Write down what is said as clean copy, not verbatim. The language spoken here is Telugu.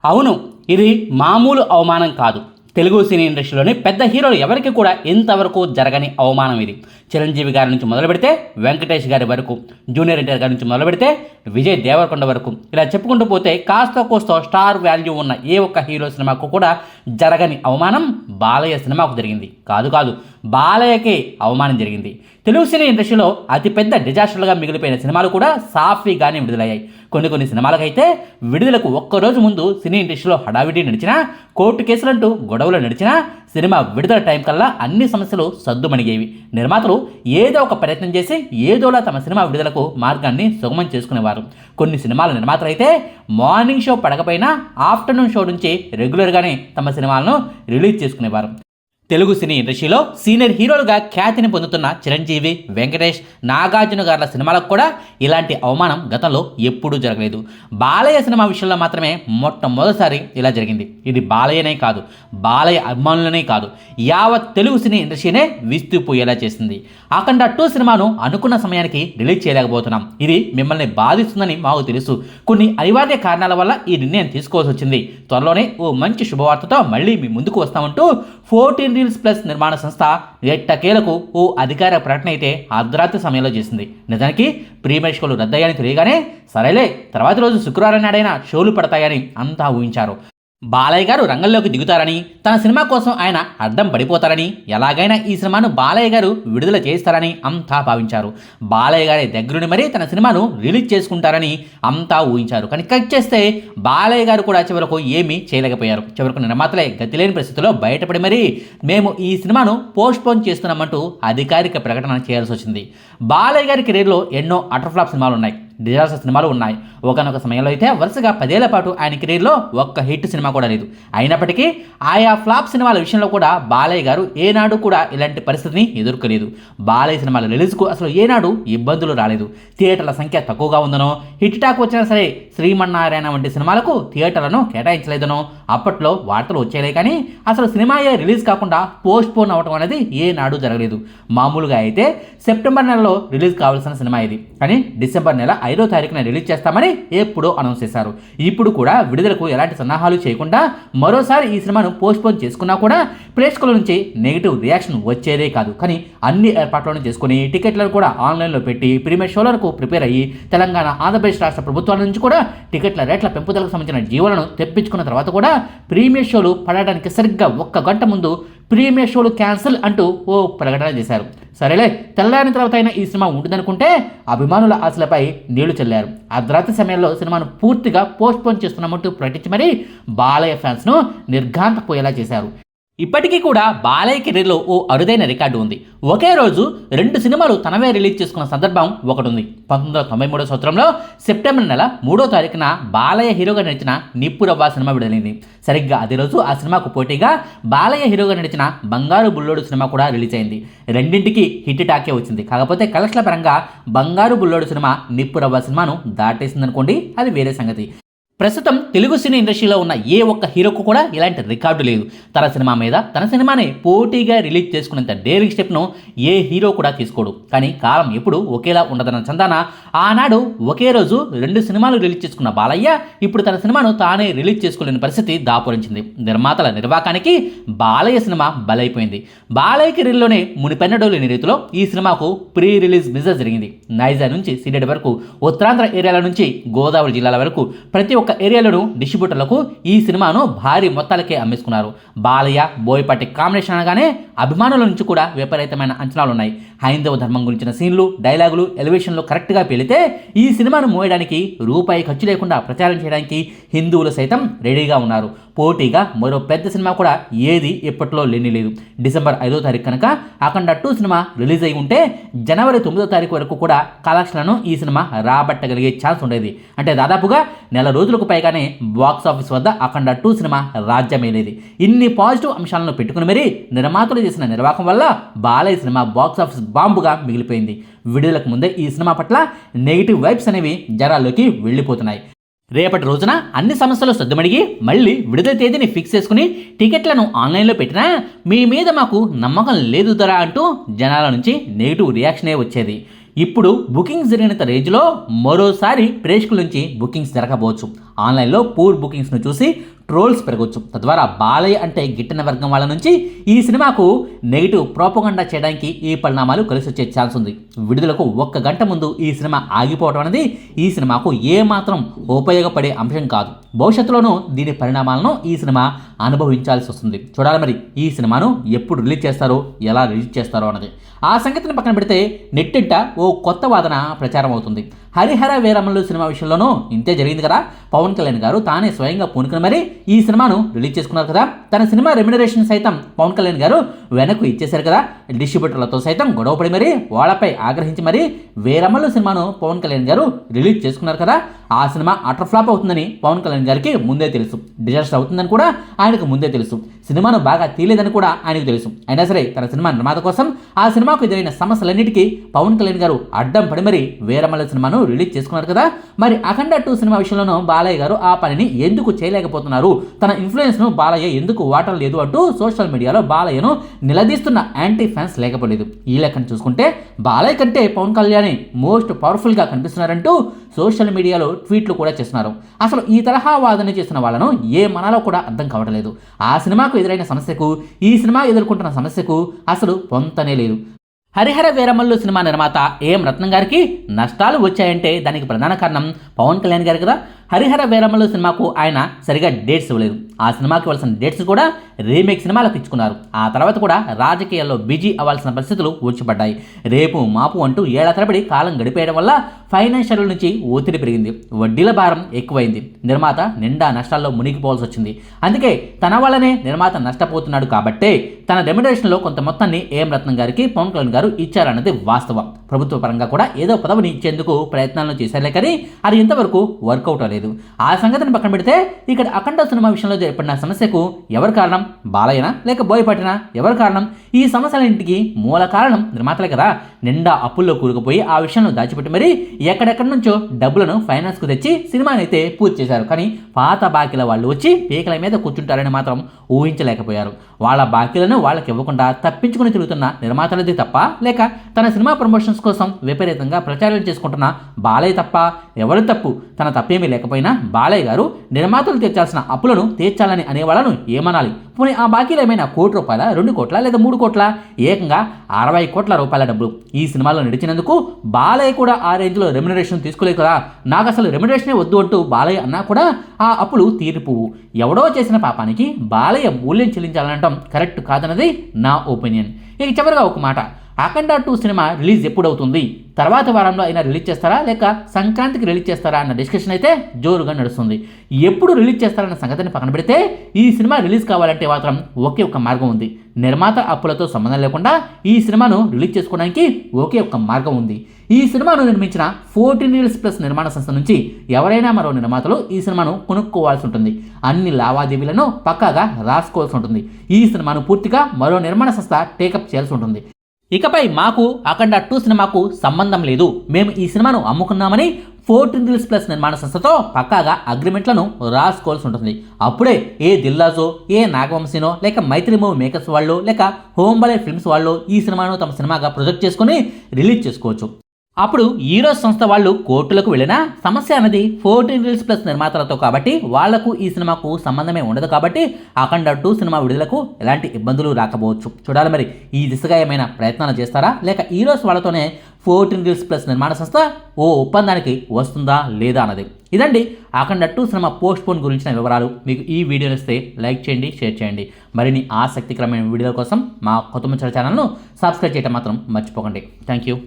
అవును, ఇది మామూలు అవమానం కాదు. తెలుగు సినీ ఇండస్ట్రీలోని పెద్ద హీరోలు ఎవరికి కూడా ఇంతవరకు జరగని అవమానం ఇది. చిరంజీవి గారి నుంచి మొదలు పెడితే వెంకటేష్ గారి వరకు, జూనియర్ ఎన్టీఆర్ గారి నుంచి మొదలు పెడితే విజయ్ దేవరకొండ వరకు, ఇలా చెప్పుకుంటూ పోతే కాస్త కోస్త స్టార్ వాల్యూ ఉన్న ఏ ఒక్క హీరో సినిమాకు కూడా జరగని అవమానం బాలయ్య సినిమాకు జరిగింది. కాదు కాదు, బాలయ్యకే అవమానం జరిగింది. తెలుగు సినీ ఇండస్ట్రీలో అతిపెద్ద డిజాస్టర్లుగా మిగిలిపోయిన సినిమాలు కూడా సాఫీగానే విడుదలయ్యాయి. కొన్ని సినిమాలకైతే విడుదలకు ఒక్కరోజు ముందు సినీ ఇండస్ట్రీలో హడావిడి నడిచినా, కోర్టు కేసులంటూ గొడవలు నడిచినా, సినిమా విడుదల టైం కల్లా అన్ని సమస్యలు సద్దుమణిగేవి. నిర్మాతలు ఏదో ఒక ప్రయత్నం చేసి ఏదోలా తమ సినిమా విడుదలకు మార్గాన్ని సుగమం చేసుకునేవారు. కొన్ని సినిమాల నిర్మాతలు అయితే మార్నింగ్ షో పడకపోయినా ఆఫ్టర్నూన్ షో నుంచి రెగ్యులర్గానే తమ సినిమాలను రిలీజ్ చేసుకునేవారు. తెలుగు సినీ ఇండస్ట్రీలో సీనియర్ హీరోలుగా ఖ్యాతిని పొందుతున్న చిరంజీవి, వెంకటేష్, నాగార్జున గార్ల సినిమాలకు కూడా ఇలాంటి అవమానం గతంలో ఎప్పుడూ జరగలేదు. బాలయ్య సినిమా విషయంలో మాత్రమే మొట్టమొదటిసారి ఇలా జరిగింది. ఇది బాలయ్యనే కాదు, బాలయ్య అభిమానులనే కాదు, యావత్ తెలుగు సినీ ఇండస్ట్రీనే విస్తుపోయేలా చేసింది. అఖండ 2 సినిమాను అనుకున్న సమయానికి రిలీజ్ చేయలేకపోతున్నాం. ఇది మిమ్మల్ని బాధిస్తుందని మాకు తెలుసు. కొన్ని అనివార్య కారణాల వల్ల ఈ నిర్ణయం తీసుకోవాల్సి వచ్చింది. త్వరలోనే ఓ మంచి శుభవార్తతో మళ్ళీ మీ ముందుకు వస్తామంటూ 14 రీల్స్ ప్లస్ నిర్మాణ సంస్థ ఎట్టకేలకు ఓ అధికార ప్రకటన అయితే అర్ధరాత్రి సమయంలో చేసింది. నిజానికి ప్రీమియర్ షోలు రద్దయ్యాయని తెలియగానే సరేలే తర్వాతి రోజు శుక్రవారం నాడైనా షోలు పడతాయని అంతా ఊహించారు. బాలయ్య గారు రంగంలోకి దిగుతారని, తన సినిమా కోసం ఆయన అడ్డం పడిపోతారని, ఎలాగైనా ఈ సినిమాను బాలయ్య గారు విడుదల చేస్తారని అంతా భావించారు. బాలయ్య గారి దగ్గరుండి మరీ తన సినిమాను రిలీజ్ చేసుకుంటారని అంతా ఊహించారు. కానీ కట్ చేస్తే బాలయ్య గారు కూడా చివరకు ఏమీ చేయలేకపోయారు. చివరకు నిర్మాతలే గతిలేని పరిస్థితుల్లో బయటపడి మరీ మేము ఈ సినిమాను పోస్ట్పోన్ చేస్తున్నామంటూ అధికారిక ప్రకటన చేయాల్సి వచ్చింది. బాలయ్య గారి కెరీర్లో ఎన్నో అటర్ఫ్లాప్ సినిమాలు ఉన్నాయి, డిజాస్టర్ సినిమాలు ఉన్నాయి. ఒకనొక సమయంలో అయితే వరుసగా 10 ఏళ్ల పాటు ఆయన కెరీర్లో ఒక్క హిట్ సినిమా కూడా లేదు. అయినప్పటికీ ఆయా ఫ్లాప్ సినిమాల విషయంలో కూడా బాలయ్య గారు ఏనాడు కూడా ఇలాంటి పరిస్థితిని ఎదుర్కోలేదు. బాలయ్య సినిమాల రిలీజ్కు అసలు ఏనాడు ఇబ్బందులు రాలేదు. థియేటర్ల సంఖ్య తక్కువగా ఉందనో, హిట్ టాక్ వచ్చినా సరే శ్రీమన్నారాయణ వంటి సినిమాలకు థియేటర్లను కేటాయించలేదనో అప్పట్లో వార్తలు వచ్చేలే. కానీ అసలు సినిమాయే రిలీజ్ కాకుండా పోస్ట్ పోన్ అవడం అనేది ఏనాడు జరగలేదు. మామూలుగా అయితే సెప్టెంబర్ నెలలో రిలీజ్ కావాల్సిన సినిమా ఇది, కానీ డిసెంబర్ నెల 5వ తారీఖున రిలీజ్ చేస్తామని ఎప్పుడో అనౌన్స్ చేశారు. ఇప్పుడు కూడా విడుదలకు ఎలాంటి సన్నాహాలు చేయకుండా మరోసారి ఈ సినిమాను పోస్ట్పోన్ చేసుకున్నా కూడా ప్రేక్షకుల నుంచి నెగిటివ్ రియాక్షన్ వచ్చేదే కాదు. కానీ అన్ని ఏర్పాట్లను చేసుకుని టికెట్లను కూడా ఆన్లైన్లో పెట్టి ప్రీమియర్ షోలకు ప్రిపేర్ అయ్యి తెలంగాణ, ఆంధ్రప్రదేశ్ రాష్ట్ర ప్రభుత్వాల నుంచి కూడా టికెట్ల రేట్ల పెంపుదలకు సంబంధించిన జీవోలను తెప్పించుకున్న తర్వాత కూడా ప్రీమియర్ షోలు పడడానికి సరిగ్గా 1 గంట ముందు ప్రీమియర్ షోలు క్యాన్సిల్ అంటూ ఓ ప్రకటన చేశారు. సరేలే తెల్లారిన తర్వాత అయినా ఈ సినిమా ఉంటుందనుకుంటే అభిమానుల ఆశలపై నీళ్లు చల్లారు. అర్ధరాత్రి సమయంలో సినిమాను పూర్తిగా పోస్ట్పోన్ చేస్తున్నామంటూ ప్రకటించి మరీ బాలయ్య ఫ్యాన్స్ను నిర్ఘాంతపోయేలా చేశారు. ఇప్పటికీ కూడా బాలయ్య కెరీర్లో ఓ అరుదైన రికార్డు ఉంది. ఒకే రోజు 2 సినిమాలు తనవే రిలీజ్ చేసుకున్న సందర్భం ఒకటి ఉంది. 1993 సంవత్సరంలో సెప్టెంబర్ నెల 3వ తారీఖున బాలయ్య హీరోగా నడిచిన నిప్పురవ్వ సినిమా విడుదలైంది. సరిగ్గా అదే రోజు ఆ సినిమాకు పోటీగా బాలయ్య హీరోగా నడిచిన బంగారు బుల్లోడు సినిమా కూడా రిలీజ్ అయింది. రెండింటికి హిట్ టాకే వచ్చింది. కాకపోతే కలెక్షన్ల పరంగా బంగారు బుల్లోడు సినిమా నిప్పురవ్వ సినిమాను దాటేసిందనుకోండి, అది వేరే సంగతి. ప్రస్తుతం తెలుగు సినీ ఇండస్ట్రీలో ఉన్న ఏ ఒక్క హీరోకు కూడా ఇలాంటి రికార్డు లేదు. తన సినిమా మీద తన సినిమాని పోటీగా రిలీజ్ చేసుకునేంత డేరింగ్ స్టెప్ను ఏ హీరో కూడా తీసుకోడు. కానీ కాలం ఎప్పుడు ఒకేలా ఉండదన్న చందాన ఆనాడు ఒకే రోజు 2 సినిమాలు రిలీజ్ చేసుకున్న బాలయ్య ఇప్పుడు తన సినిమాను తానే రిలీజ్ చేసుకోలేని పరిస్థితి దాపురించింది. నిర్మాతల నిర్వాకానికి బాలయ్య సినిమా బలైపోయింది. బాలయ్య కెరీర్లోనే మునిపెన్నడూ లేని రీతిలో ఈ సినిమాకు ప్రీ రిలీజ్ బిజినెస్ జరిగింది. నైజా నుంచి సిడెడ్ వరకు, ఉత్తరాంధ్ర ఏరియాల నుంచి గోదావరి జిల్లాల వరకు ప్రతి ఒక్క ఏరియాలోనూ డిస్ట్రిబ్యూటర్లకు ఈ సినిమాను భారీ మొత్తాలకే అమ్మేసుకున్నారు. బాలయ్య, బోయపాటి కాంబినేషన్ అనగానే అభిమానుల నుంచి కూడా విపరీతమైన అంచనాలు ఉన్నాయి. హైందవ ధర్మం గురించిన సీన్లు, డైలాగులు, ఎలివేషన్లు కరెక్ట్గా పేలితే ఈ సినిమాను మోయడానికి రూపాయి ఖర్చు లేకుండా ప్రచారం చేయడానికి హిందువులు సైతం రెడీగా ఉన్నారు. పోటీగా మరో పెద్ద సినిమా కూడా ఏది ఎప్పట్లో లేదు. డిసెంబర్ 5వ తారీఖు కనుక అఖండ 2 సినిమా రిలీజ్ అయి ఉంటే జనవరి 9వ తారీఖు వరకు కూడా కలెక్షన్లను ఈ సినిమా రాబట్టగలిగే ఛాన్స్ ఉండేది. అంటే దాదాపుగా నెల రోజులకు పైగానే బాక్స్ ఆఫీస్ వద్ద అఖండ 2 సినిమా రాజ్యమేలేది. ఇన్ని పాజిటివ్ అంశాలను పెట్టుకుని మరీ నిర్మాతలు చేసిన నిర్వాహకం వల్ల బాలయ్య సినిమా బాక్స్ ఆఫీస్ బాంబుగా మిగిలిపోయింది. విడుదలకు ముందే ఈ సినిమా పట్ల నెగిటివ్ వైబ్స్ అనేవి జనాల్లోకి వెళ్ళిపోతున్నాయి. రేపటి రోజున అన్ని సమస్యలు సద్దుమడిగి మళ్ళీ విడుదల తేదీని ఫిక్స్ చేసుకుని టికెట్లను ఆన్లైన్లో పెట్టినా మీ మీద మాకు నమ్మకం లేదు ధర అంటూ జనాల నుంచి నెగిటివ్ రియాక్షనే వచ్చేది. ఇప్పుడు బుకింగ్స్ జరిగినంత రేంజ్లో మరోసారి ప్రేక్షకుల నుంచి బుకింగ్స్ జరగబోవచ్చు. ఆన్లైన్లో పూర్ బుకింగ్స్ను చూసి ట్రోల్స్ పెరగవచ్చు. తద్వారా బాలయ్య అంటే గిట్టిన వర్గం వాళ్ళ నుంచి ఈ సినిమాకు నెగిటివ్ ప్రోపగండా చేయడానికి ఈ పరిణామాలు కలిసి వచ్చే ఛాన్స్ ఉంది. విడుదలకు 1 గంట ముందు ఈ సినిమా ఆగిపోవడం అనేది ఈ సినిమాకు ఏమాత్రం ఉపయోగపడే అంశం కాదు. భవిష్యత్తులోనూ దీని పరిణామాలను ఈ సినిమా అనుభవించాల్సి వస్తుంది. చూడాలి మరి ఈ సినిమాను ఎప్పుడు రిలీజ్ చేస్తారో, ఎలా రిలీజ్ చేస్తారో అన్నది. ఆ సంగతిని పక్కన పెడితే నెట్టింట ఓ కొత్త వాదన ప్రచారం అవుతుంది. హరిహర వీరమల్లు సినిమా విషయంలోనూ ఇంతే జరిగింది కదా. పవన్ కళ్యాణ్ గారు తానే స్వయంగా పూనుకుని మరి ఈ సినిమాను రిలీజ్ చేసుకున్నారు కదా. తన సినిమా రెమ్యునరేషన్ సైతం పవన్ కళ్యాణ్ గారు వెనక్కు ఇచ్చేశారు కదా. డిస్ట్రిబ్యూటర్లతో సైతం గొడవపడి మరి వాళ్ళపై ఆగ్రహించి మరి వీరమల్లు సినిమాను పవన్ కళ్యాణ్ గారు రిలీజ్ చేసుకున్నారు కదా. ఆ సినిమా అటర్ ఫ్లాప్ అవుతుందని పవన్ కళ్యాణ్ గారికి ముందే తెలుసు. డిజాస్టర్ అవుతుందని కూడా ఆయనకు ముందే తెలుసు. సినిమాను బాగా తీయలేదని కూడా ఆయనకు తెలుసు. అయినా సరే తన సినిమా నిర్మాత కోసం ఆ సినిమాకు ఎదురైన సమస్యలన్నిటికీ పవన్ కళ్యాణ్ గారు అడ్డం పడి మరి వీరమల్లు సినిమాను రిలీజ్ చేసుకున్నారు కదా. మరి అఖండ 2 సినిమా విషయంలోనూ బాలయ్య గారు ఆ పనిని ఎందుకు చేయలేకపోతున్నారు, తన ఇన్ఫ్లుయెన్స్ను బాలయ్య ఎందుకు వాటం లేదు అంటూ సోషల్ మీడియాలో బాలయ్యను నిలదీస్తున్న యాంటీ ఫ్యాన్స్ లేకపోలేదు. ఈ లెక్కను చూసుకుంటే బాలయ్య కంటే పవన్ కళ్యాణ్ మోస్ట్ పవర్ఫుల్గా కనిపిస్తున్నారంటూ సోషల్ మీడియాలో ట్వీట్లు కూడా చేస్తున్నారు. అసలు ఈ తరహా వాదన చేసిన వాళ్ళను ఏ మనాలో కూడా అర్థం కావట్లేదు. ఆ సినిమాకు ఎదురైన సమస్యకు ఈ సినిమా ఎదుర్కొంటున్న సమస్యకు అసలు పొంతనే లేదు. హరిహర వీరమల్లు సినిమా నిర్మాత ఏఎం రత్నం గారికి నష్టాలు వచ్చాయంటే దానికి ప్రధాన కారణం పవన్ కళ్యాణ్ గారు కదా. హరిహర వీరమల్లు సినిమాకు ఆయన సరిగా డేట్స్ ఇవ్వలేదు. ఆ సినిమాకి ఇవ్వాల్సిన డేట్స్ కూడా రీమేక్ సినిమాలకు ఇచ్చుకున్నారు. ఆ తర్వాత కూడా రాజకీయాల్లో బిజీ అవ్వాల్సిన పరిస్థితులు వచ్చిపడ్డాయి. రేపు మాపు అంటూ ఏళ్ల తరబడి కాలం గడిపేయడం వల్ల ఫైనాన్షియల్ నుంచి ఒత్తిడి పెరిగింది. వడ్డీల భారం ఎక్కువైంది. నిర్మాత నిండా నష్టాల్లో మునిగిపోవాల్సి వచ్చింది. అందుకే తన వల్లనే నిర్మాత నష్టపోతున్నాడు కాబట్టే తన రెమ్యునరేషన్లో కొంత మొత్తాన్ని ఏఎం రత్నం గారికి పవన్ కళ్యాణ్ గారు ఇచ్చారన్నది వాస్తవం. ప్రభుత్వ పరంగా కూడా ఏదో పదవిని ఇచ్చేందుకు ప్రయత్నాలను చేశారులే కానీ అది ఇంతవరకు వర్కౌట్ అవ్వలేదు. ఆ సంగతిని పక్కన పెడితే ఇక్కడ అఖండ సినిమా విషయంలో ఏర్పడిన సమస్యకు ఎవరు కారణం, బాలయ్యనా లేక బోయపాటినా? ఎవరు కారణం? ఈ సమస్యలన్నింటికి మూల కారణం నిర్మాతలే కదా. నిండా అప్పుల్లో కూరుకుపోయి ఆ విషయాన్ని దాచిపెట్టి మరి ఎక్కడెక్కడి నుంచో డబ్బులను ఫైనాన్స్కు తెచ్చి సినిమాని అయితే పూర్తి చేశారు. కానీ పాత బాకీల వాళ్ళు వచ్చి పీకల మీద కూర్చుంటారని మాత్రం ఊహించలేకపోయారు. వాళ్ళ బాకీలను వాళ్ళకి ఇవ్వకుండా తప్పించుకుని తిరుగుతున్న నిర్మాతలది తప్ప, లేక తన సినిమా ప్రమోషన్స్ కోసం విపరీతంగా ప్రచారం చేసుకుంటున్న బాలయ్య తప్ప? ఎవరి తప్పు? తన తప్పేమీ లేకపోయినా బాలయ్య గారు నిర్మాతలు తీర్చాల్సిన అప్పులను తీర్చాలని అనేవాళ్ళను ఏమనాలి? పోనీ ఆ బాకీలు ఏమైనా ₹1 కోట్ల, 2 కోట్ల లేదా 3 కోట్ల? ఏకంగా 60 కోట్ల రూపాయల డబ్బులు ఈ సినిమాలో నడిచినందుకు బాలయ్య కూడా ఆ రేంజ్లో రెమ్యునరేషన్ తీసుకోలేదు కదా. నాకు అసలు రెమ్యునరేషనే వద్దు అంటూ బాలయ్య అన్నా కూడా ఆ అప్పులు తీరిపోవు. ఎవడో చేసిన పాపానికి బాలయ్య మూల్యం చెల్లించాలనటం కరెక్ట్ కాదన్నది నా ఒపీనియన్. ఇక చివరిగా ఒక మాట, అఖండ 2 సినిమా రిలీజ్ ఎప్పుడవుతుంది? తర్వాత వారంలో అయినా రిలీజ్ చేస్తారా లేక సంక్రాంతికి రిలీజ్ చేస్తారా అన్న డిస్కషన్ అయితే జోరుగా నడుస్తుంది. ఎప్పుడు రిలీజ్ చేస్తారన్న సంగతిని పక్కన పెడితే ఈ సినిమా రిలీజ్ కావాలంటే మాత్రం ఒకే ఒక మార్గం ఉంది. నిర్మాత అప్పులతో సంబంధం లేకుండా ఈ సినిమాను రిలీజ్ చేసుకోవడానికి ఒకే ఒక మార్గం ఉంది. ఈ సినిమాను నిర్మించిన 14 Reels Plus నిర్మాణ సంస్థ నుంచి ఎవరైనా మరో నిర్మాతలు ఈ సినిమాను కొనుక్కోవాల్సి ఉంటుంది. అన్ని లావాదేవీలను పక్కాగా రాసుకోవాల్సి ఉంటుంది. ఈ సినిమాను పూర్తిగా మరో నిర్మాణ సంస్థ టేకప్ చేయాల్సి ఉంటుంది. ఇకపై మాకు అఖండ 2 సినిమాకు సంబంధం లేదు, మేము ఈ సినిమాను అమ్ముకున్నామని 14 Reels Plus నిర్మాణ సంస్థతో పక్కాగా అగ్రిమెంట్లను రాసుకోవాల్సి ఉంటుంది. అప్పుడే ఏ దిల్లాజో, ఏ నాగవంశీనో లేక మైత్రి మూవీ మేకర్స్ వాళ్ళు లేక హోంబలే ఫిల్మ్స్ వాళ్ళు ఈ సినిమాను తమ సినిమాగా ప్రొజెక్ట్ చేసుకుని రిలీజ్ చేసుకోవచ్చు. అప్పుడు ఈరోస్ సంస్థ వాళ్ళు కోర్టులకు వెళ్ళినా సమస్య అనేది 14 Reels Plus నిర్మాతలతో కాబట్టి వాళ్లకు ఈ సినిమాకు సంబంధమే ఉండదు. కాబట్టి అఖండ 2 సినిమా విడుదలకు ఎలాంటి ఇబ్బందులు రాకపోవచ్చు. చూడాలి మరి ఈ దిశగా ఏమైనా ప్రయత్నాలు చేస్తారా లేక ఈరోస్ వాళ్ళతోనే 14 Reels Plus నిర్మాణ సంస్థ ఓ ఒప్పందానికి వస్తుందా లేదా అన్నది. ఇదండి అఖండ 2 సినిమా పోస్ట్ పోన్ గురించిన వివరాలు. మీకు ఈ వీడియో ఇస్తే లైక్ చేయండి, షేర్ చేయండి. మరిన్ని ఆసక్తికరమైన వీడియోల కోసం మా కొత్త ముచ్చట ఛానల్ను సబ్స్క్రైబ్ చేయడం మాత్రం మర్చిపోకండి. Thank you.